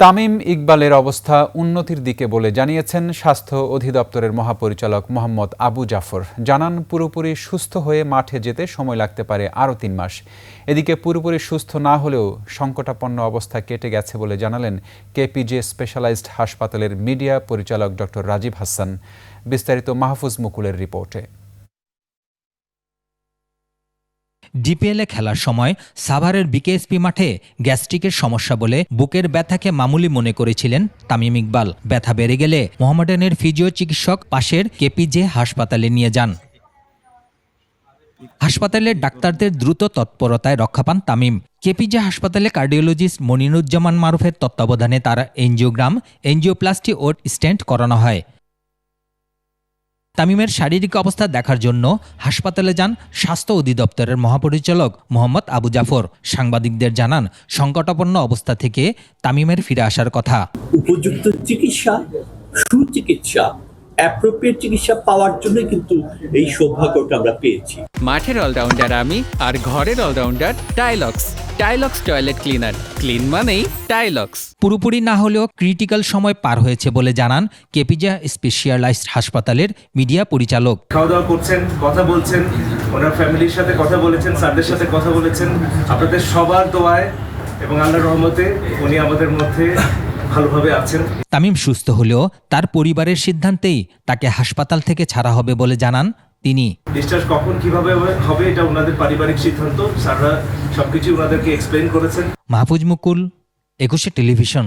তামিম ইকবালের অবস্থা উন্নতির দিকে বলে জানিয়েছেন স্বাস্থ্য অধিদপ্তরের মহাপরিচালক মোহাম্মদ আবু জাফর। জানান, পুরোপুরি সুস্থ হয়ে মাঠে যেতে সময় লাগতে পারে আরও ৩ মাস। এদিকে পুরোপুরি সুস্থ না হলেও সংকটাপন্ন অবস্থা কেটে গেছে বলে জানালেন কেপিজে স্পেশালাইজড হাসপাতালের মিডিয়া পরিচালক ডক্টর রাজীব হাসান। বিস্তারিত মাহফুজ মুকুলের রিপোর্টে। ডিপিএলে খেলার সময় সাভারের বিকেএসপি মাঠে গ্যাস্ট্রিকের সমস্যা বলে বুকের ব্যথাকে মামুলি মনে করেছিলেন তামিম ইকবাল। ব্যথা বেড়ে গেলে মোহামেডানের ফিজিও চিকিৎসক পাশের কেপিজে হাসপাতালে নিয়ে যান। হাসপাতালের ডাক্তারদের দ্রুত তৎপরতায় রক্ষা পান তামিম। কেপিজে হাসপাতালে কার্ডিওলজিস্ট মনিরুজ্জামান মারুফের তত্ত্বাবধানে তার এনজিওগ্রাম, এনজিওপ্লাস্টি ও স্টেন্ট করানো হয়। তামিমের শারীরিক অবস্থা দেখার জন্য হাসপাতালে যান স্বাস্থ্য অধিদপ্তরের মহাপরিচালক মোহাম্মদ আবু জাফর। সাংবাদিকদের জানান, সংকটাপন্ন অবস্থা থেকে তামিমের ফিরে আসার কথা। উপযুক্ত চিকিৎসা, সুচিকিৎসা, অ্যাপ্রোপ্রিয়েট চিকিৎসা পাওয়ার জন্য কিন্তু এই সৌভাগ্যটা আমরা পেয়েছি। মাঠের অলরাউন্ডার আমি, আর ঘরের allrounder Tylox. Tylox toilet cleaner, clean মানেই টাইলক্স। পুরোপুরি না হলেও ক্রিটিক্যাল সময় পার হয়েছে বলে জানান কেপিজে স্পেশালাইজড হাসপাতালের মিডিয়া পরিচালক। খাওয়া দাওয়া করছেন, কথা বলছেন, ওনার ফ্যামিলির সাথে কথা বলেছেন, স্যারদের সাথে কথা বলেছেন। আপনাদের সবার দোয়ায় এবং আল্লাহর রহমতে উনি আমাদের মধ্যে ভালোভাবে আছেন। তামিম সুস্থ হলেও তার পরিবারের সিদ্ধান্তেই তাকে হাসপাতাল থেকে ছাড়া হবে বলে জানান তিনি। ডিসচার্জ কখন কিভাবে হবে এটা ওনাদের পারিবারিক সিদ্ধান্ত। স্যাররা সবকিছু ওনাদেরকে এক্সপ্লেইন করেছেন। মাহফুজ মুকুল, 21 টেলিভিশন।